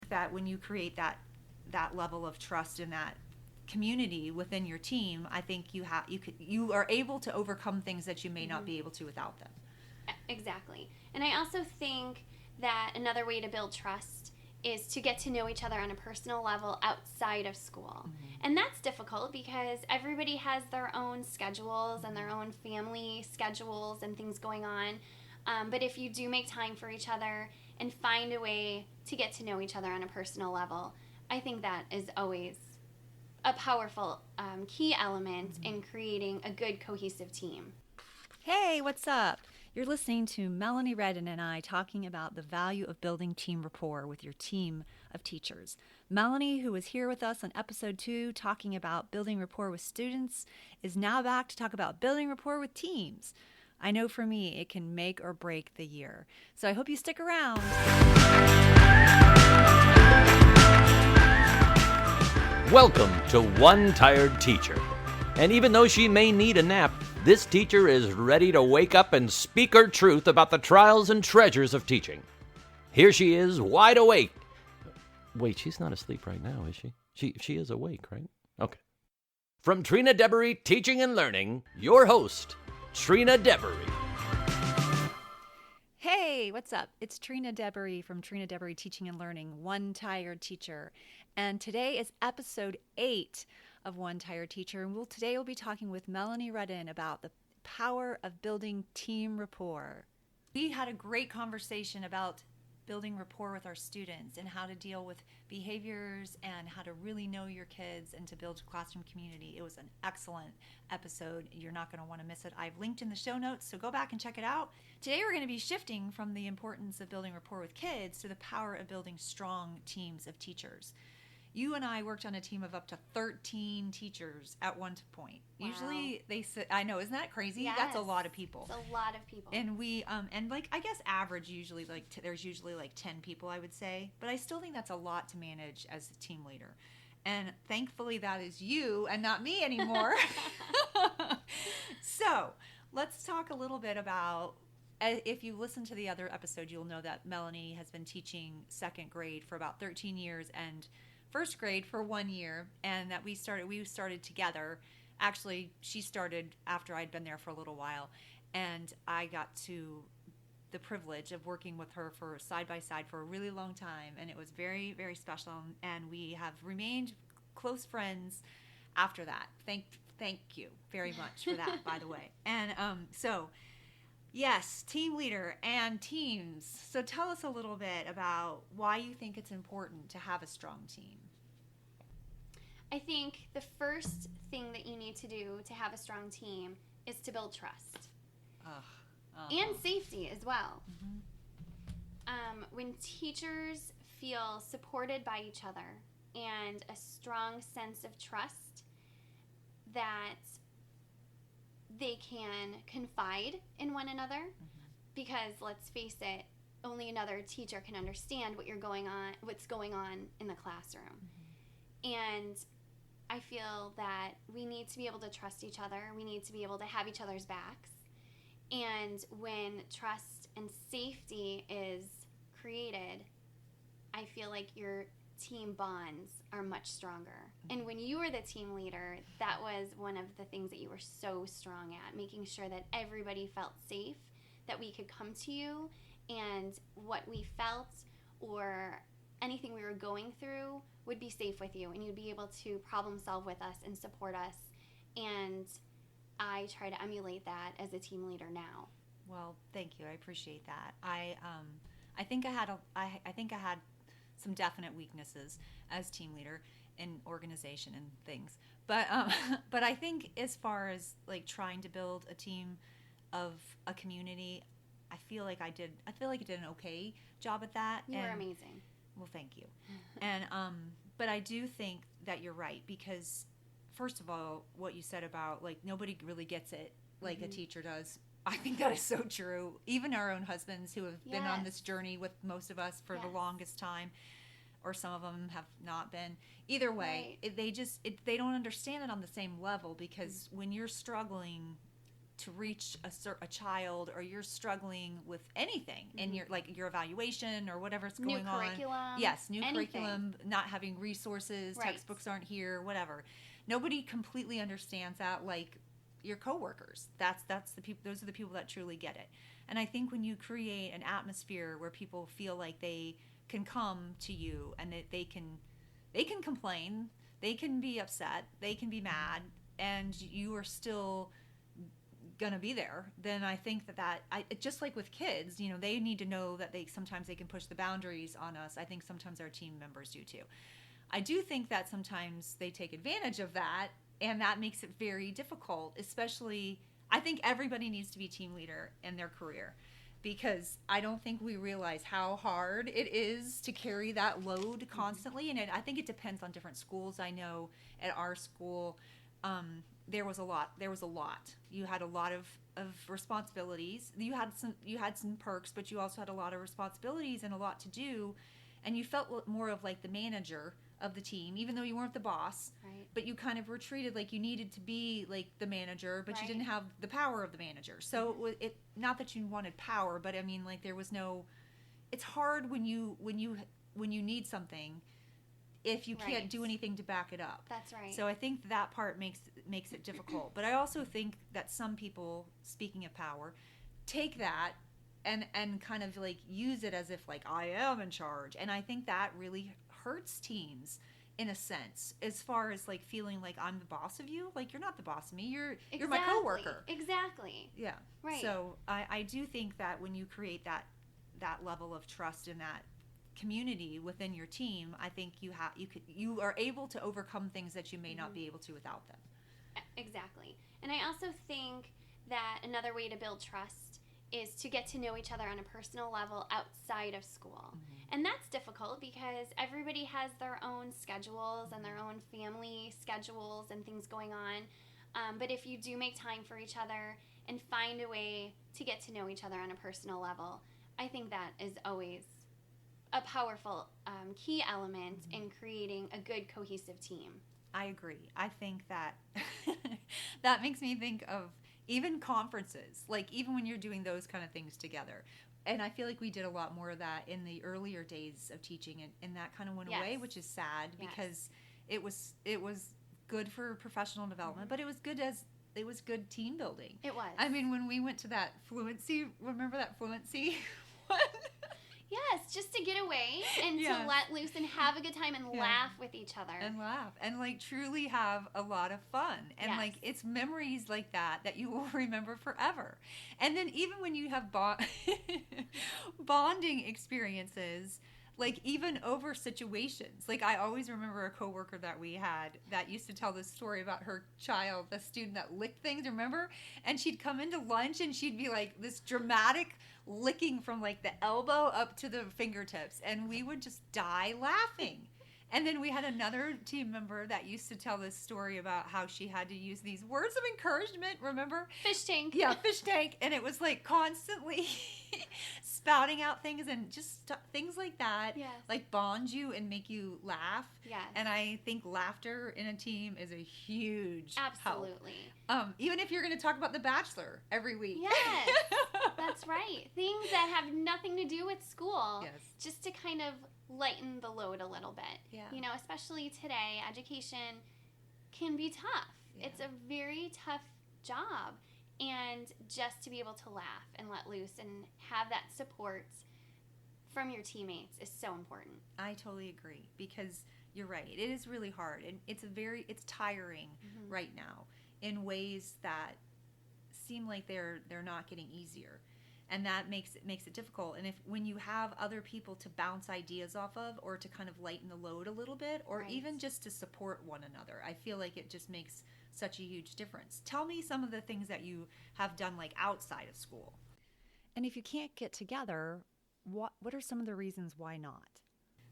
that when you create that level of trust in that community within your team, I think you are able to overcome things that you may not be able to without them. Exactly. And I also think that another way to build trust is to get to know each other on a personal level outside of school. And that's difficult because everybody has their own schedules and their own family schedules and things going on. But if you do make time for each other and find a way to get to know each other on a personal level, I think that is always a powerful key element in creating a good, cohesive team. Hey, what's up? You're listening to Melanie Redden and I talking about the value of building team rapport with your team of teachers. Melanie, who was here with us on episode 2 talking about building rapport with students, is now back to talk about building rapport with teams. I know for me, it can make or break the year. So I hope you stick around. Welcome to One Tired Teacher. And even though she may need a nap, this teacher is ready to wake up and speak her truth about the trials and treasures of teaching. Here she is, wide awake. Wait, she's not asleep right now, is she? She is awake, right? Okay. From Trina Debery Teaching and Learning, your host, Trina Debery. Hey, what's up? It's Trina Debery from Trina Debery Teaching and Learning, One Tired Teacher. And today is episode 8 of One Tired Teacher. And today we'll be talking with Melanie Redden about the power of building team rapport. We had a great conversation about building rapport with our students and how to deal with behaviors and how to really know your kids and to build classroom community. It was an excellent episode. You're not going to want to miss it. I've linked in the show notes, so go back and check it out. Today we're going to be shifting from the importance of building rapport with kids to the power of building strong teams of teachers. You and I worked on a team of up to 13 teachers at one point. Wow. Usually they sit, I know, isn't that crazy? Yes. That's a lot of people. It's a lot of people. And we, and like, I guess average usually, like, there's usually like 10 people, I would say. But I still think that's a lot to manage as a team leader. And thankfully that is you and not me anymore. So let's talk a little bit about, if you listen to the other episode, you'll know that Melanie has been teaching second grade for about 13 years and first grade for 1 year, and that we started together. Actually, she started after I'd been there for a little while, and I got to the privilege of working with her for side by side for a really long time, and it was very, very special, and we have remained close friends after that. Thank you very much for that, by the way. And so yes, team leader and teams. So tell us a little bit about why you think it's important to have a strong team. I think the first thing that you need to do to have a strong team is to build trust. And safety as well. When teachers feel supported by each other and a strong sense of trust that they can confide in one another, because let's face it, only another teacher can understand what's going on in the classroom. And I feel that we need to be able to trust each other. We need to be able to have each other's backs. And when trust and safety is created, I feel like your team bonds are much stronger. And when you were the team leader, that was one of the things that you were so strong at, making sure that everybody felt safe, that we could come to you and what we felt or anything we were going through would be safe with you, and you'd be able to problem solve with us and support us. And I try to emulate that as a team leader now. Well, thank you. I appreciate that. I think I had some definite weaknesses as team leader in organization and things. But I think as far as like trying to build a team of a community, I feel like I did an okay job at that. You were amazing. Well, thank you. And but I do think that you're right, because first of all, what you said about like nobody really gets it like a teacher does. I think that is so true. Even our own husbands who have been on this journey with most of us for the longest time, or some of them have not been. Either way, they don't understand it on the same level, because when you're struggling to reach a child, or you're struggling with anything in your evaluation or whatever's going new on. curriculum. Yes, new anything. curriculum, not having resources, Right. textbooks aren't here, whatever. Nobody completely understands that like your coworkers. That's the people. Those are the people that truly get it. And I think when you create an atmosphere where people feel like they can come to you and that they can complain, they can be upset, they can be mad, and you are still gonna be there, then I think that just like with kids, they need to know that sometimes they can push the boundaries on us. I think sometimes our team members do too. I do think that sometimes they take advantage of that, and that makes it very difficult. Especially, I think everybody needs to be team leader in their career, because I don't think we realize how hard it is to carry that load constantly. And I think it depends on different schools. I know at our school, there was a lot. You had a lot of responsibilities. You had some perks, but you also had a lot of responsibilities and a lot to do. And you felt more of like the manager of the team, even though you weren't the boss. Right. But you kind of were treated like you needed to be like the manager, but you Right. didn't have the power of the manager. So it not that you wanted power, but I mean, like, there was no. It's hard when you need something, if you can't Right. do anything to back it up. That's right. So I think that part makes it difficult. But I also think that some people, speaking of power, take that and kind of like use it as if like I am in charge. And I think that really hurts teams in a sense, as far as like feeling like I'm the boss of you. Like, you're not the boss of me. You're my coworker. Exactly. Yeah. Right. So I do think that when you create that level of trust in that community within your team, I think you are able to overcome things that you may not be able to without them. Exactly. And I also think that another way to build trust is to get to know each other on a personal level outside of school. And that's difficult because everybody has their own schedules and their own family schedules and things going on. But if you do make time for each other and find a way to get to know each other on a personal level, I think that is always a powerful key element in creating a good, cohesive team. I agree. I think that that makes me think of even conferences, like even when you're doing those kind of things together. And I feel like we did a lot more of that in the earlier days of teaching, and that kind of went away, which is sad because it was good for professional development, but it was good team building. It was. I mean, when we went to that fluency, remember that fluency one? Yes, just to get away and to let loose and have a good time and laugh with each other. And laugh. And, like, truly have a lot of fun. And, like, it's memories like that you will remember forever. And then even when you have bonding experiences, like, even over situations. Like, I always remember a coworker that we had that used to tell this story about her child, the student that licked things, remember? And she'd come into lunch and she'd be, like, this dramatic licking from like the elbow up to the fingertips, and we would just die laughing. And then we had another team member that used to tell this story about how she had to use these words of encouragement, remember? Fish tank. Yeah, fish tank. And it was like constantly spouting out things, and just things like that, like bond you and make you laugh. Yes. And I think laughter in a team is a huge Absolutely. help. Even if you're going to talk about The Bachelor every week. Yes, that's right. Things that have nothing to do with school. Yes. Just to kind of lighten the load a little bit. Yeah. You know, especially today, education can be tough. Yeah. It's a very tough job. And just to be able to laugh and let loose and have that support from your teammates is so important. I totally agree, because you're right. It is really hard, and it's tiring right now in ways that seem like they're not getting easier. And that makes it difficult. And when you have other people to bounce ideas off of, or to kind of lighten the load a little bit, or even just to support one another, I feel like it just makes such a huge difference. Tell me some of the things that you have done, like outside of school. And if you can't get together, what are some of the reasons why not?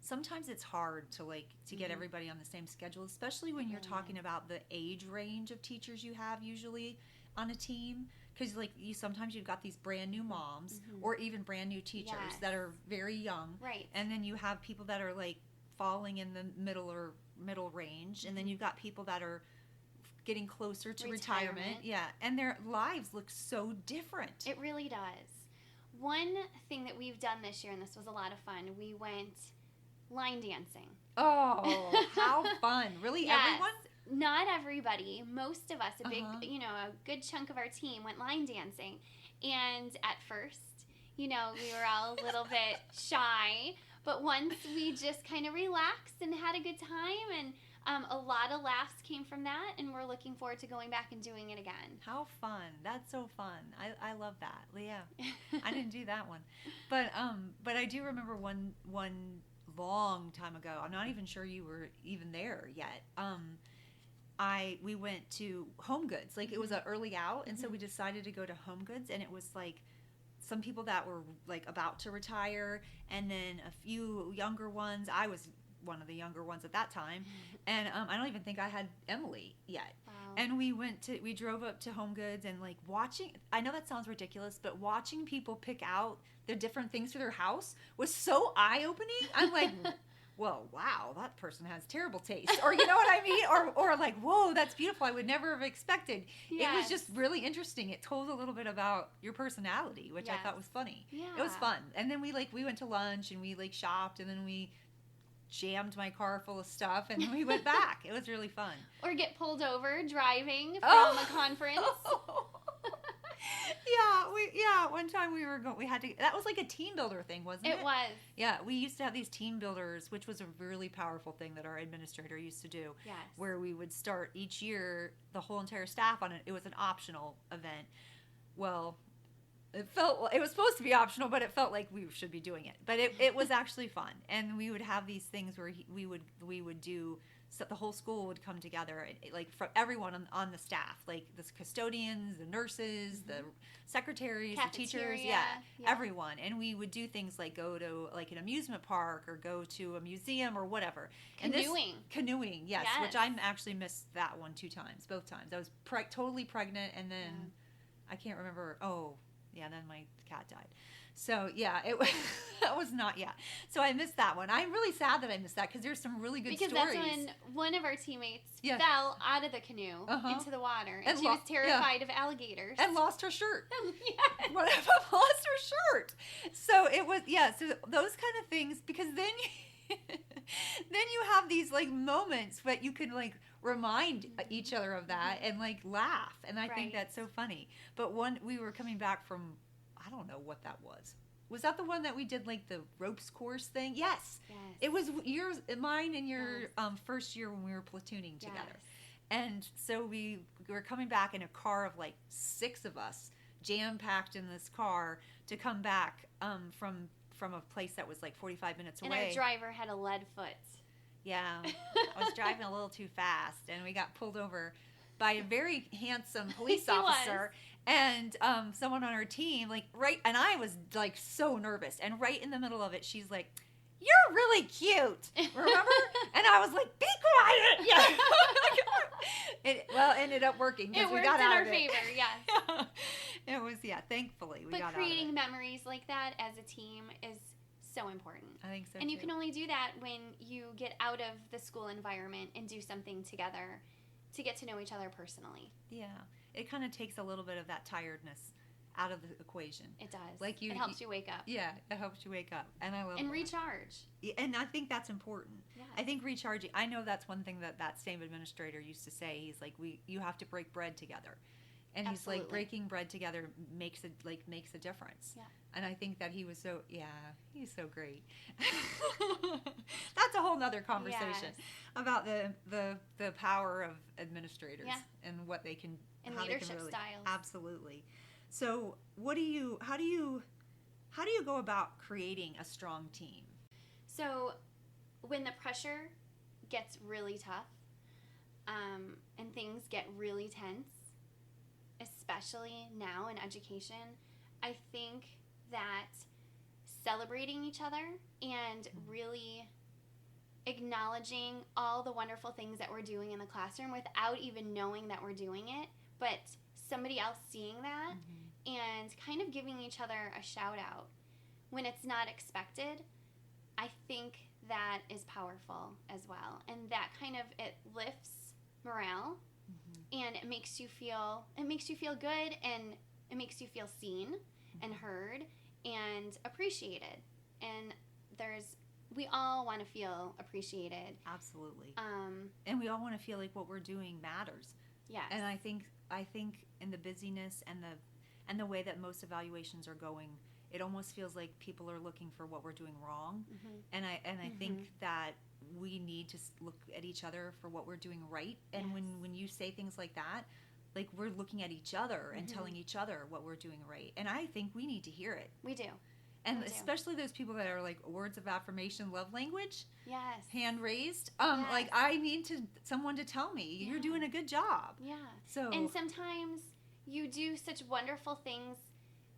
Sometimes it's hard to get everybody on the same schedule, especially when you're talking about the age range of teachers you have usually on a team. Because sometimes you've got these brand new moms or even brand new teachers that are very young. Right. And then you have people that are like falling in the middle range. And then you've got people that are getting closer to retirement. Yeah, and their lives look so different. It really does. One thing that we've done this year, and this was a lot of fun, we went line dancing. Oh, how fun. Really, Yes. everyone? Not everybody. Most of us, a big, Uh-huh. a good chunk of our team went line dancing. And at first, we were all a little bit shy. But once we just kind of relaxed and had a good time, and a lot of laughs came from that, and we're looking forward to going back and doing it again. How fun. That's so fun. I love that. Yeah. I didn't do that one. But I do remember one long time ago. I'm not even sure you were even there yet. We went to Home Goods. Like, it was an early out, and so we decided to go to Home Goods, and it was like some people that were like about to retire, and then a few younger ones. I was one of the younger ones at that time, and I don't even think I had Emily yet. Wow. And we drove up to Home Goods, and like watching, I know that sounds ridiculous, but watching people pick out the different things for their house was so eye-opening. I'm like, well, wow, that person has terrible taste. Or you know what I mean? Or like, whoa, that's beautiful. I would never have expected. It was Yes. just really interesting. It told a little bit about your personality, which I Yes. thought was funny. Yeah. It was fun. And then we went to lunch, and we like shopped, and then we jammed my car full of stuff, and we went back. It was really fun. Or get pulled over driving from Oh. a conference. One time we had to, that was like a team builder thing, wasn't it? It was. Yeah, we used to have these team builders, which was a really powerful thing that our administrator used to do. Yes. Where we would start each year, the whole entire staff on it. It was an optional event. Well, it was supposed to be optional, but it felt like we should be doing it. But it was actually fun, and we would have these things where we would do. So the whole school would come together, like from everyone on the staff, like the custodians, the nurses, the secretaries, the teachers, Cafeteria, yeah. everyone. And we would do things like go to like an amusement park or go to a museum or whatever. Canoeing, yes, Yes. which I actually missed that one both times. I was totally pregnant, and then I can't remember. Oh, yeah, then my cat died. So yeah, that was not So I missed that one. I'm really sad that I missed that because there's some really good because stories. that's when one of our teammates Yeah. fell out of the canoe into the water, and she was terrified of alligators. And lost her shirt. Yes. One of them lost her shirt. So it was so those kind of things, because then you have these like moments that you can like remind each other of that and like laugh, and I think Right. that's so funny. But we were coming back from, I don't know what that was. Was that the one that we did like the ropes course thing? Yes. Yes. It was mine and your Yes. First year when we were platooning together. Yes. And so we were coming back in a car of like 6 of us, jam-packed in this car to come back from a place that was like 45 minutes away. And our driver had a lead foot. Yeah. I was driving a little too fast, and we got pulled over by a very handsome police He was. officer and someone on our team, like and I was like so nervous, and right in the middle of it, she's like, "You're really cute," remember? And I was like, "Be quiet!" Yeah. It ended up working because It we worked got in out our of it. favor, yes. It was thankfully we But got out creating of it. memories like that as a team is so important. I think so. And you too. can only do that when you get out of the school environment and do something together to get to know each other personally. Yeah, it kind of takes a little bit of that tiredness out of the equation. It does. Like it helps you wake up. Yeah, it helps you wake up, and I love And that. recharge. Yeah, and I think that's important. Yes. I think recharging. I know that's one thing that same administrator used to say. He's like, you have to break bread together, and he's like, Absolutely. breaking bread together makes a difference. Yeah. And I think that he was he's so great. That's a whole nother conversation Yes. about the power of administrators Yeah. and what they can And how they can leadership really, styles. Absolutely. So, how do you go about creating a strong team? So, when the pressure gets really tough and things get really tense, especially now in education, I think that celebrating each other and really acknowledging all the wonderful things that we're doing in the classroom without even knowing that we're doing it, but somebody else seeing that and kind of giving each other a shout out when it's not expected, I think that is powerful as well. And that kind of, it lifts morale and it makes you feel good, and it makes you feel seen and heard and appreciated. And we all want to feel appreciated. Absolutely. And we all want to feel like what we're doing matters. Yes. And I think in the busyness and the way that most evaluations are going, it almost feels like people are looking for what we're doing wrong. And I think that we need to look at each other for what we're doing right. And when you say things like that, like we're looking at each other and telling each other what we're doing right. And I think we need to hear it. We do. And especially those people that are like words of affirmation, love language. Yes. Hand raised. Yes. Like I need someone to tell me you're doing a good job. Yeah. So and sometimes you do such wonderful things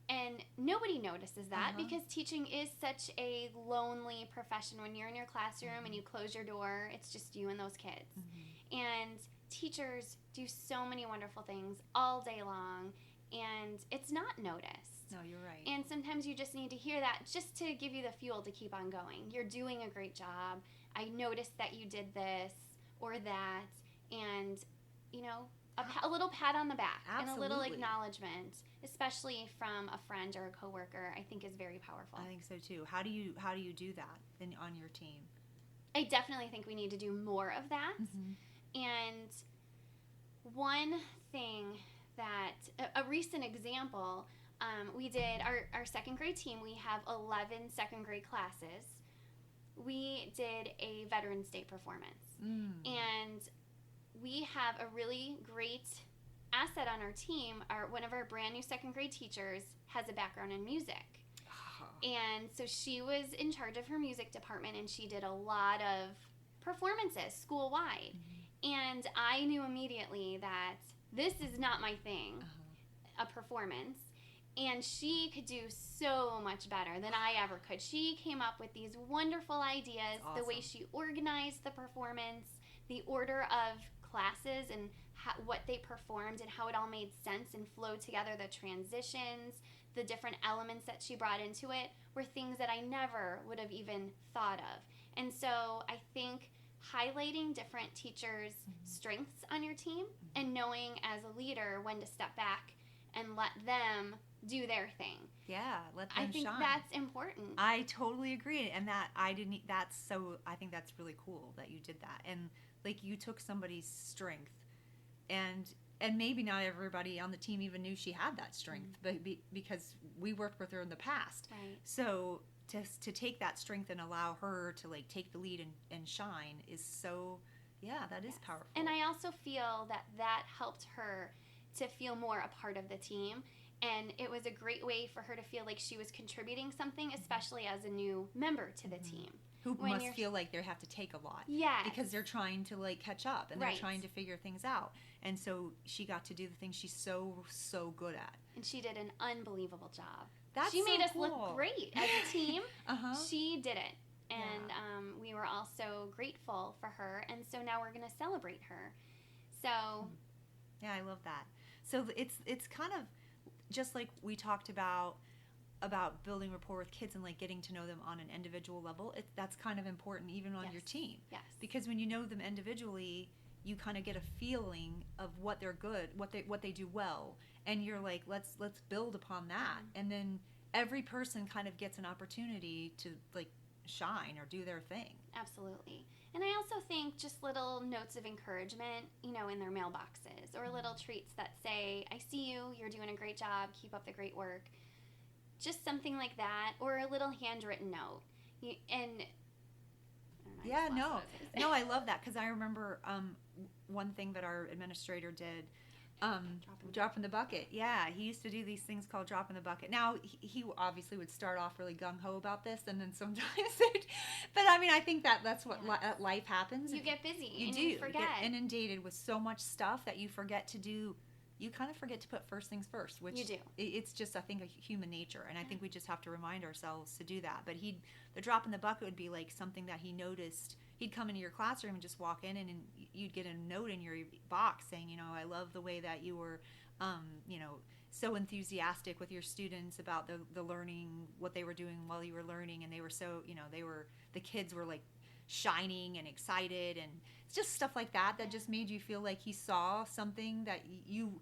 and nobody notices that because teaching is such a lonely profession. When you're in your classroom and you close your door, it's just you and those kids. And teachers do so many wonderful things all day long, and it's not noticed. No, you're right. And sometimes you just need to hear that just to give you the fuel to keep on going. You're doing a great job. I noticed that you did this or that. And, you know, a little pat on the back. Absolutely. And a little acknowledgement, especially from a friend or a coworker, I think is very powerful. I think so too. How do you do that on your team? I definitely think we need to do more of that. And one thing that, a recent example, we did our second grade team. We have 11 second grade classes. We did a Veterans Day performance. And we have a really great asset on our team. One of our brand new second grade teachers has a background in music. And so she was in charge of her music department, and she did a lot of performances school-wide. And I knew immediately that this is not my thing, a performance. And she could do so much better than I ever could. She came up with these wonderful ideas, the way she organized the performance, the order of classes and what they performed and how it all made sense and flowed together, the transitions, the different elements that she brought into it were things that I never would have even thought of. And so I think highlighting different teachers' strengths on your team and knowing as a leader when to step back and let them do their thing. Yeah, let them shine. I think that's important. I totally agree, and I think that's really cool that you did that. And like you took somebody's strength, and maybe not everybody on the team even knew she had that strength, but because we worked with her in the past. Right. So to take that strength and allow her to like take the lead and shine is so, that is powerful. And I also feel that helped her to feel more a part of the team. And it was a great way for her to feel like she was contributing something, especially as a new member to the team. Who must feel like they have to take a lot. Yes. Because they're trying to like catch up and they're trying to figure things out. And so she got to do the things she's so good at. And she did an unbelievable job. She made us cool. look great as a team. She did it. And we were all so grateful for her. And so now we're going to celebrate her. So. Yeah, I love that. So it's kind of just like we talked about building rapport with kids and like getting to know them on an individual level. That's kind of important even on your team. Yes. Because when you know them individually, you kind of get a feeling of what they're good, what they do well, and you're like, let's build upon that. And then every person kind of gets an opportunity to like shine or do their thing. Absolutely. And I also think just little notes of encouragement, in their mailboxes, or little treats that say, I see you, you're doing a great job, keep up the great work. Just something like that, or a little handwritten note. No, I love that because I remember one thing that our administrator did, drop in the bucket. Yeah, he used to do these things called drop in the bucket. Now, he obviously would start off really gung-ho about this, and then sometimes but I mean, I think that's what life happens. You get busy. You forget. You get inundated with so much stuff that you forget to do. You kind of forget to put first things first, which you do. It's just, I think, a human nature, and I think we just have to remind ourselves to do that. But the drop in the bucket would be like something that he noticed. He'd come into your classroom and just walk in, and you'd get a note in your box saying, I love the way that you were, so enthusiastic with your students about the learning, what they were doing while you were learning, and they were so, the kids were like shining and excited, and it's just stuff like that just made you feel like he saw something that you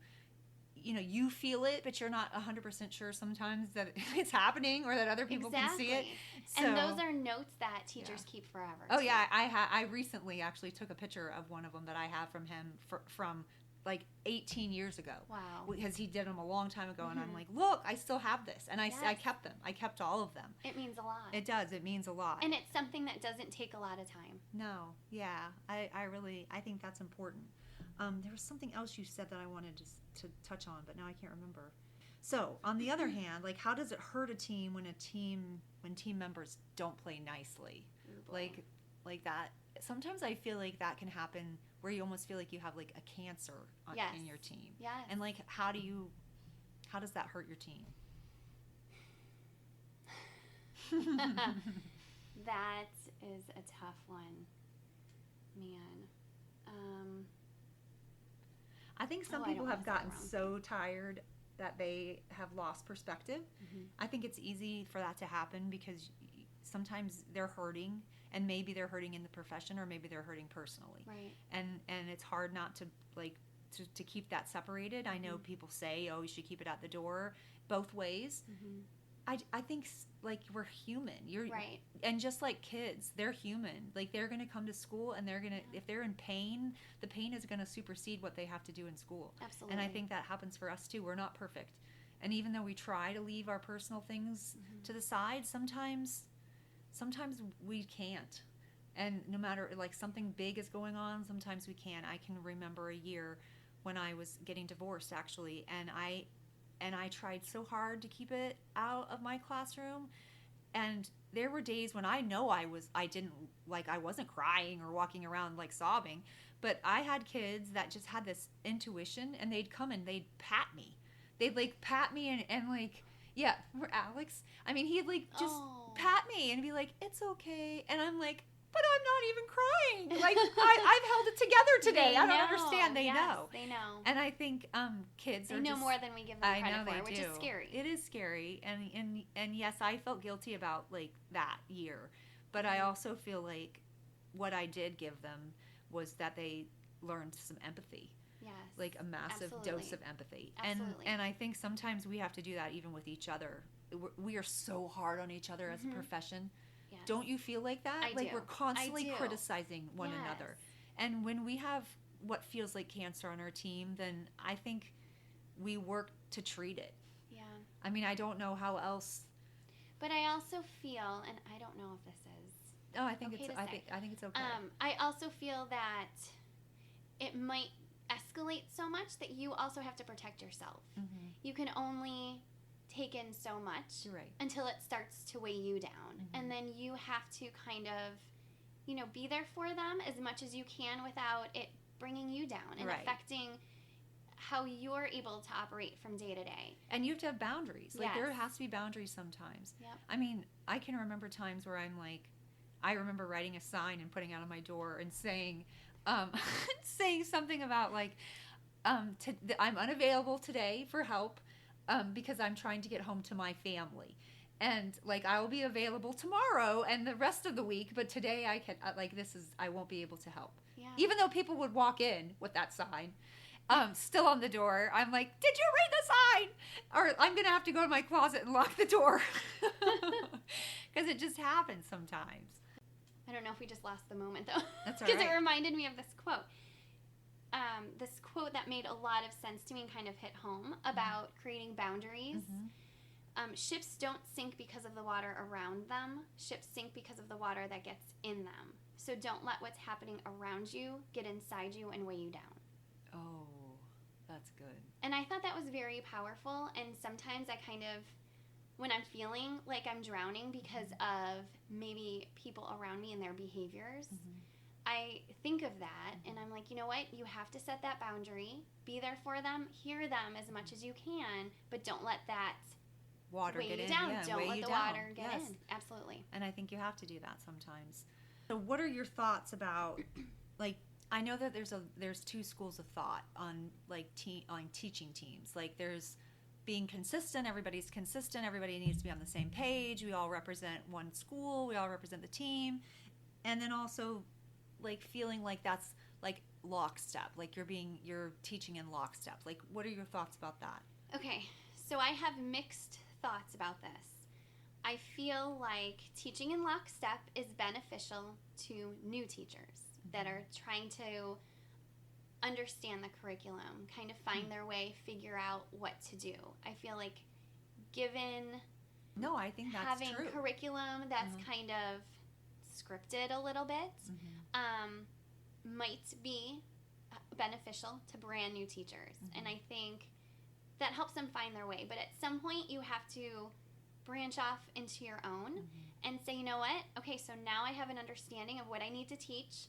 feel it, but you're not 100% sure sometimes that it's happening or that other people can see it. So, and those are notes that teachers keep forever. Oh, too. Yeah. I recently actually took a picture of one of them that I have from him from like 18 years ago. Wow. Because he did them a long time ago, and I'm like, look, I still have this. And I kept them. I kept all of them. It means a lot. It does. It means a lot. And it's something that doesn't take a lot of time. No. Yeah. I think that's important. There was something else you said that I wanted to touch on, but now I can't remember. So, on the other hand, like, how does it hurt a team when team members don't play nicely? Like that. Sometimes I feel like that can happen where you almost feel like you have like a cancer in your team. Yes. And like, how does that hurt your team? That is a tough one, man. I think some people have gotten so tired that they have lost perspective. Mm-hmm. I think it's easy for that to happen because sometimes they're hurting, and maybe they're hurting in the profession, or maybe they're hurting personally. Right. And it's hard not to to keep that separated. I know people say, oh, you should keep it at the door, both ways. Mm-hmm. I think like we're human. You're right. And just like kids, they're human. Like they're going to come to school, and they're going to, if they're in pain, the pain is going to supersede what they have to do in school. Absolutely. And I think that happens for us too. We're not perfect. And even though we try to leave our personal things to the side, sometimes we can't. And no matter, like, something big is going on, sometimes we can't. I can remember a year when I was getting divorced, actually, and I tried so hard to keep it out of my classroom. And there were days when I wasn't crying or walking around like sobbing, but I had kids that just had this intuition, and they'd come and they'd pat me. They'd like pat me and like, yeah, for Alex. I mean, he'd like just pat me and be like, it's okay. And I'm like, but I'm not even crying. Like, I've held it together today. I don't understand. They know. They know. And I think kids they know more than we give them credit for, which is scary. It is scary. And yes, I felt guilty about like that year. But I also feel like what I did give them was that they learned some empathy. Yes. Like a massive dose of empathy. Absolutely. And I think sometimes we have to do that even with each other. We are so hard on each other as a profession. Yes. Don't you feel like that? I like do. We're constantly criticizing one Yes. another. And when we have what feels like cancer on our team, then I think we work to treat it. Yeah. I mean, I don't know how else. But I also feel, and I don't know if this is. Oh, I think okay it's. I think it's okay. I also feel that it might escalate so much that you also have to protect yourself. Mm-hmm. You can only take in so much until it starts to weigh you down. Mm-hmm. And then you have to kind of, be there for them as much as you can without it bringing you down and affecting how you're able to operate from day to day. And you have to have boundaries. Like, there has to be boundaries sometimes. Yep. I mean, I can remember times where I'm like, I remember writing a sign and putting it on my door and saying, saying something about like, I'm unavailable today for help because I'm trying to get home to my family. And like, I will be available tomorrow and the rest of the week, but today I won't be able to help. Yeah. Even though people would walk in with that sign, still on the door, I'm like, did you read the sign? Or I'm going to have to go to my closet and lock the door. Because it just happens sometimes. I don't know if we just lost the moment, though. That's all right. Because it reminded me of this quote. This quote that made a lot of sense to me and kind of hit home about creating boundaries. Mm-hmm. Ships don't sink because of the water around them. Ships sink because of the water that gets in them. So don't let what's happening around you get inside you and weigh you down. Oh, that's good. And I thought that was very powerful. And sometimes I kind of, when I'm feeling like I'm drowning because of maybe people around me and their behaviors, I think of that and I'm like, you know what? You have to set that boundary, be there for them, hear them as much as you can, but don't let that water weigh get you in. down. Yeah, don't let you the down. Water get in. Absolutely. And I think you have to do that sometimes. So what are your thoughts about, like, I know that there's two schools of thought on like on teaching teams. Like, there's being consistent, everybody's consistent, everybody needs to be on the same page, we all represent one school, we all represent the team. and then also like feeling like that's like lockstep, like you're teaching in lockstep. Like, what are your thoughts about that? Okay, so I have mixed thoughts about this. I feel like teaching in lockstep is beneficial to new teachers that are trying to understand the curriculum, kind of find their way, figure out what to do. I feel like given No, I think that's having true. curriculum that's kind of scripted a little bit might be beneficial to brand new teachers. And I think that helps them find their way. But at some point, you have to branch off into your own and say, you know what? Okay, so now I have an understanding of what I need to teach,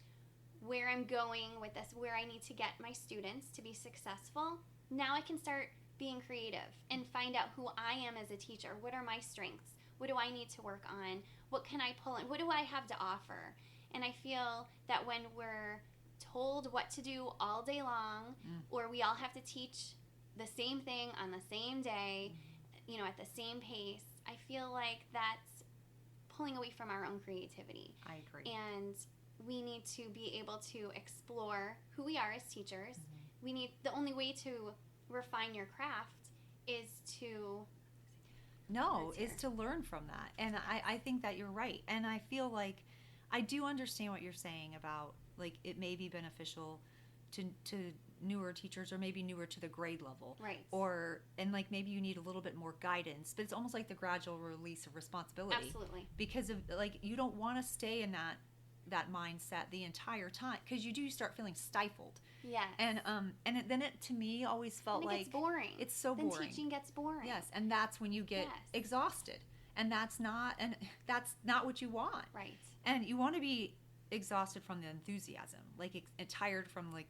where I'm going with this, where I need to get my students to be successful. Now I can start being creative and find out who I am as a teacher. What are my strengths? What do I need to work on? What can I pull in? What do I have to offer? And I feel that when we're told what to do all day long, or we all have to teach the same thing on the same day, you know, at the same pace, I feel like that's pulling away from our own creativity. I agree. And we need to be able to explore who we are as teachers. The only way to refine your craft is to to learn from that. And I think that you're right. And I feel like I do understand what you're saying about like it may be beneficial to newer teachers, or maybe newer to the grade level, Right. And like maybe you need a little bit more guidance, but it's almost like the gradual release of responsibility. Absolutely. Because of like you don't want to stay in that mindset the entire time, because you do start feeling stifled. Yes. And then it to me always felt And it like gets boring. it's so then boring. teaching gets boring. Yes, and that's when you get exhausted, and that's not what you want. Right. And you want to be exhausted from the enthusiasm, like tired from like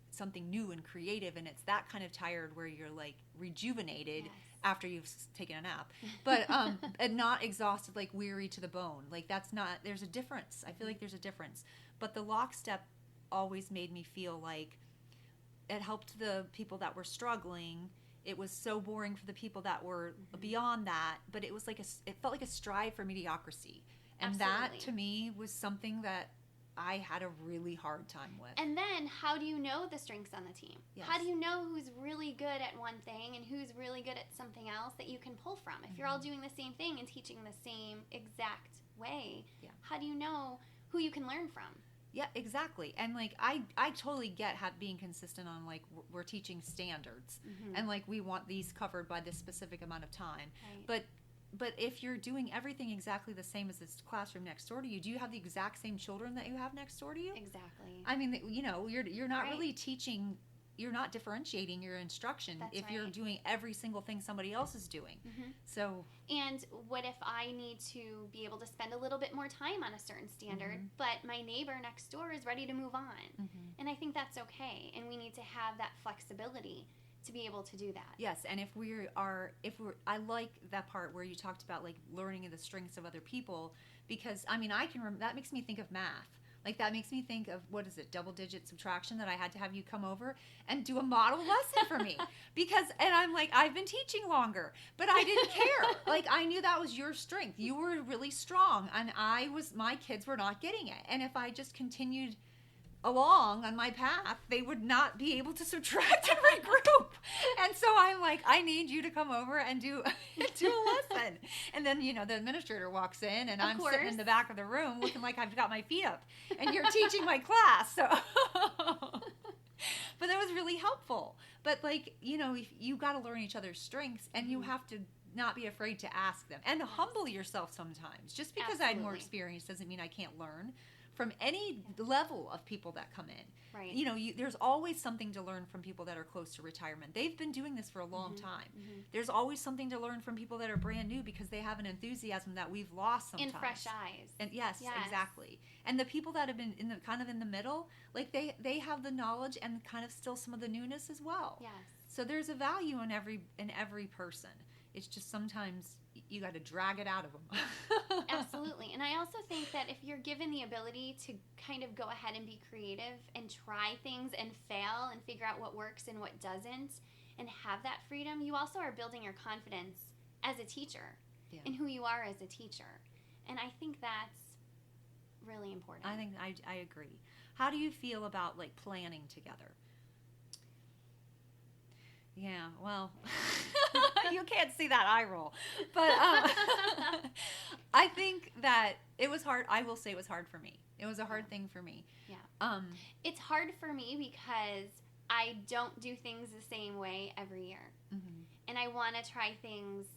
something new and creative, and it's that kind of tired where you're like rejuvenated after you've taken a nap, but and not exhausted, like weary to the bone. Like that's not. There's a difference. I feel like there's a difference. But the lockstep always made me feel like it helped the people that were struggling. It was so boring for the people that were beyond that. But it was like it felt like a strive for mediocrity, and that to me was something that I had a really hard time with. And then how do you know the strengths on the team? Yes. How do you know who's really good at one thing and who's really good at something else that you can pull from? If you're all doing the same thing and teaching the same exact way, how do you know who you can learn from? Yeah, exactly. And like I totally get being consistent on like we're teaching standards, and like we want these covered by this specific amount of time. Right. But if you're doing everything exactly the same as this classroom next door to you, do you have the exact same children that you have next door to you? Exactly. I mean, you know, you're not really teaching. You're not differentiating your instruction if you're doing every single thing somebody else is doing. So. And what if I need to be able to spend a little bit more time on a certain standard, but my neighbor next door is ready to move on? And I think that's okay. And we need to have that flexibility to be able to do that. Yes, and if I like that part where you talked about like learning the strengths of other people, because I mean that makes me think of math. Like that makes me think of, what is it, double-digit subtraction, that I had to have you come over and do a model lesson for me. And I'm like, I've been teaching longer, but I didn't care. Like I knew that was your strength. You were really strong, and my kids were not getting it. And if I just continued along on my path, they would not be able to subtract and regroup. And so I'm like, I need you to come over and do a lesson. And then, you know, the administrator walks in, and I'm sitting in the back of the room looking like I've got my feet up, and you're teaching my class. So but that was really helpful. But like, you know, you got to learn each other's strengths, and you have to not be afraid to ask them and humble yourself sometimes. Just because I had more experience doesn't mean I can't learn from any level of people that come in. Right. You know, there's always something to learn from people that are close to retirement. They've been doing this for a long time. There's always something to learn from people that are brand new, because they have an enthusiasm that we've lost sometimes. In fresh eyes. And yes, exactly. And the people that have been in the middle, like they have the knowledge and kind of still some of the newness as well. Yes. So there's a value in every person. It's just sometimes you got to drag it out of them. Absolutely. And I also think that if you're given the ability to kind of go ahead and be creative and try things and fail and figure out what works and what doesn't, and have that freedom, you also are building your confidence as a teacher and who you are as a teacher. And I think that's really important. I think I agree. How do you feel about like planning together? Yeah, well, you can't see that eye roll, but I think that it was hard. I will say it was hard for me. It was a hard thing for me. Yeah. It's hard for me because I don't do things the same way every year. Mm-hmm. And I want to try things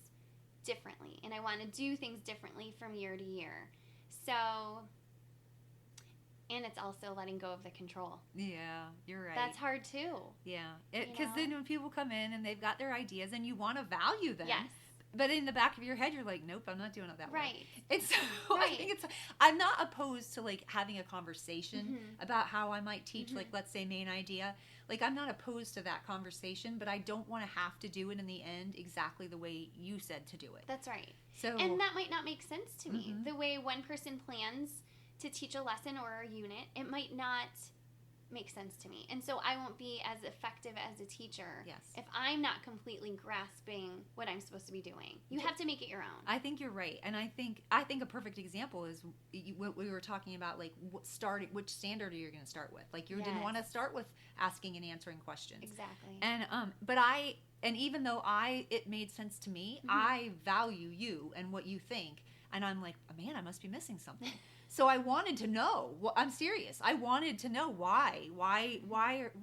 differently. And I want to do things differently from year to year. So, and it's also letting go of the control. Yeah, you're right. That's hard too. Yeah, because then when people come in and they've got their ideas and you want to value them. Yes. But in the back of your head, you're like, nope, I'm not doing it that way. Right. And so Right. I think I'm not opposed to like having a conversation about how I might teach, like let's say main idea. Like I'm not opposed to that conversation, but I don't want to have to do it in the end exactly the way you said to do it. That's right. So And that might not make sense to me. The way one person plans to teach a lesson or a unit, it might not make sense to me. And so I won't be as effective as a teacher if I'm not completely grasping what I'm supposed to be doing. You have to make it your own. I think you're right. And I think a perfect example is what we were talking about, like which standard are you going to start with? Like you didn't want to start with asking and answering questions. Exactly. And and even though it made sense to me, I value you and what you think. And I'm like, man, I must be missing something. So I wanted to know. Well, I'm serious. I wanted to know why. Why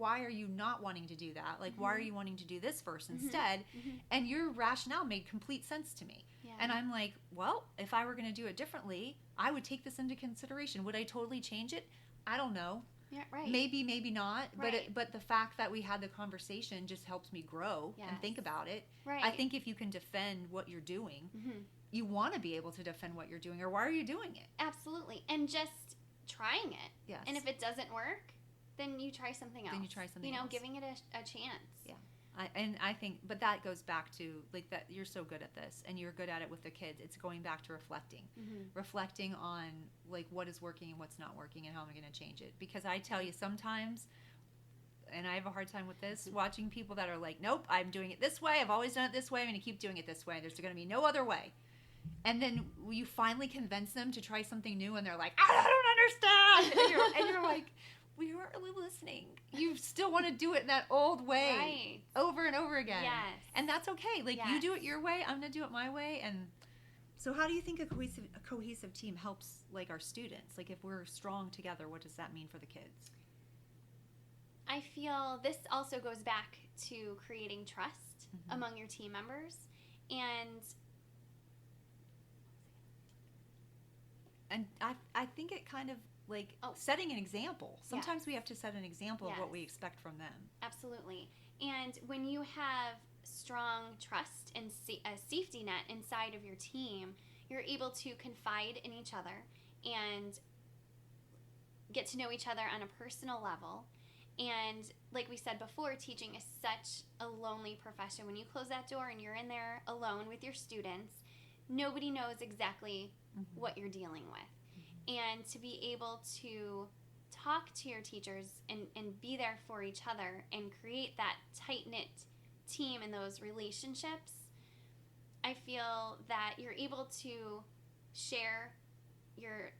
are you not wanting to do that? Like, why are you wanting to do this first instead? And your rationale made complete sense to me. Yeah. And I'm like, well, if I were going to do it differently, I would take this into consideration. Would I totally change it? I don't know. Yeah, right. Maybe not. Right. But the fact that we had the conversation just helps me grow and think about it. Right. I think if you can defend what you're doing, you want to be able to defend what you're doing, or why are you doing it? Absolutely. And just trying it. Yes. And if it doesn't work, then you try something else. Giving it a chance. Yeah. I think, but that goes back to like that you're so good at this and you're good at it with the kids. It's going back to reflecting on like what is working and what's not working and how am I going to change it? Because I tell you sometimes, and I have a hard time with this, watching people that are like, nope, I'm doing it this way. I've always done it this way. I'm going to keep doing it this way. There's going to be no other way. And then you finally convince them to try something new and they're like, I don't understand. And you're like, we weren't really listening. You still want to do it in that old way over and over again. Yes. And that's okay. Like you do it your way, I'm going to do it my way. And so how do you think a cohesive team helps like our students? Like if we're strong together, what does that mean for the kids? I feel this also goes back to creating trust among your team members. And I think it kind of like setting an example. Sometimes we have to set an example of what we expect from them. Absolutely. And when you have strong trust and a safety net inside of your team, you're able to confide in each other and get to know each other on a personal level. And like we said before, teaching is such a lonely profession. When you close that door and you're in there alone with your students, nobody knows exactly what you're dealing with. And to be able to talk to your teachers and be there for each other and create that tight-knit team and those relationships, I feel that you're able to share your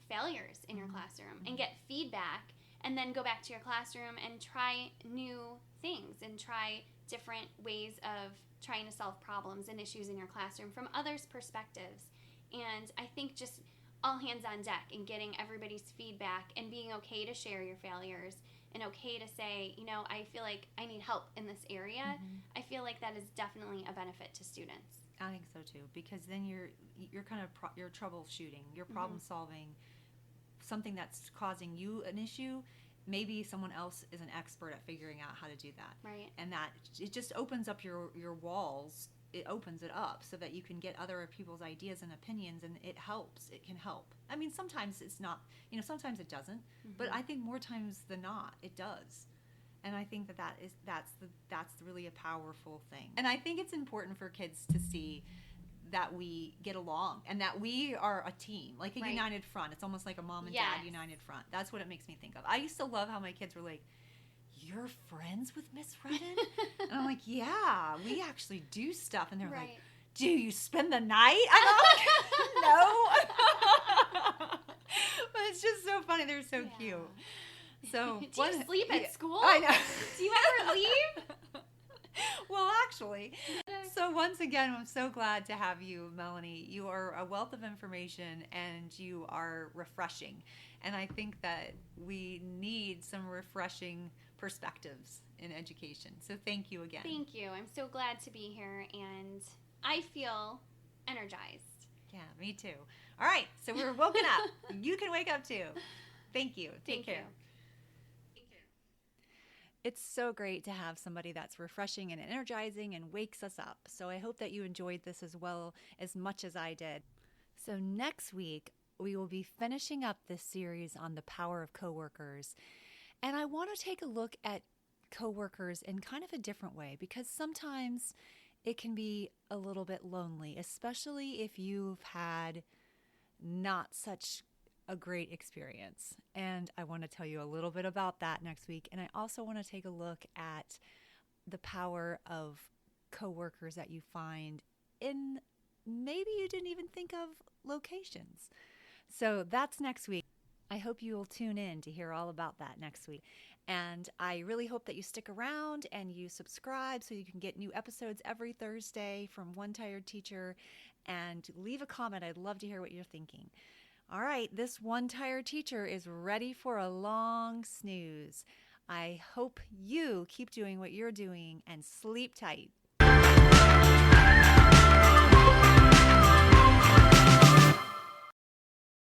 failures in your classroom and get feedback and then go back to your classroom and try new things and try different ways of trying to solve problems and issues in your classroom from others' perspectives. And I think just all hands on deck and getting everybody's feedback and being okay to share your failures and okay to say, I feel like I need help in this area. I feel like that is definitely a benefit to students. I think so too, because then you're kind of you're troubleshooting, you're problem solving something that's causing you an issue. Maybe someone else is an expert at figuring out how to do that. Right. And that it just opens up your walls. It opens it up so that you can get other people's ideas and opinions, and it helps. It can help. I mean, sometimes it's not, sometimes it doesn't, but I think more times than not, it does. And I think that's really a powerful thing. And I think it's important for kids to see that we get along and that we are a team, like a united front. It's almost like a mom and dad united front. That's what it makes me think of. I used to love how my kids were like, "You're friends with Miss Redden?" And I'm like, "Yeah, we actually do stuff." And they're like, "Do you spend the night?" I'm like, "No." But It's just so funny. They're so cute. So do you sleep at school? I know. Do you ever leave? Well, actually. So once again, I'm so glad to have you, Melanie. You are a wealth of information and you are refreshing. And I think that we need some refreshing perspectives in education. So thank you again. Thank you. I'm so glad to be here, and I feel energized. Yeah, me too. All right, so we're woken up. You can wake up too. Thank you. Take care. It's so great to have somebody that's refreshing and energizing and wakes us up. So I hope that you enjoyed this as much as I did. So next week, we will be finishing up this series on the power of coworkers. And I want to take a look at coworkers in kind of a different way, because sometimes it can be a little bit lonely, especially if you've had not such a great experience. And I want to tell you a little bit about that next week. And I also want to take a look at the power of coworkers that you find in maybe you didn't even think of locations. So that's next week. I hope you will tune in to hear all about that next week. And I really hope that you stick around and you subscribe so you can get new episodes every Thursday from One Tired Teacher, and leave a comment. I'd love to hear what you're thinking. All right, this One Tired Teacher is ready for a long snooze. I hope you keep doing what you're doing and sleep tight.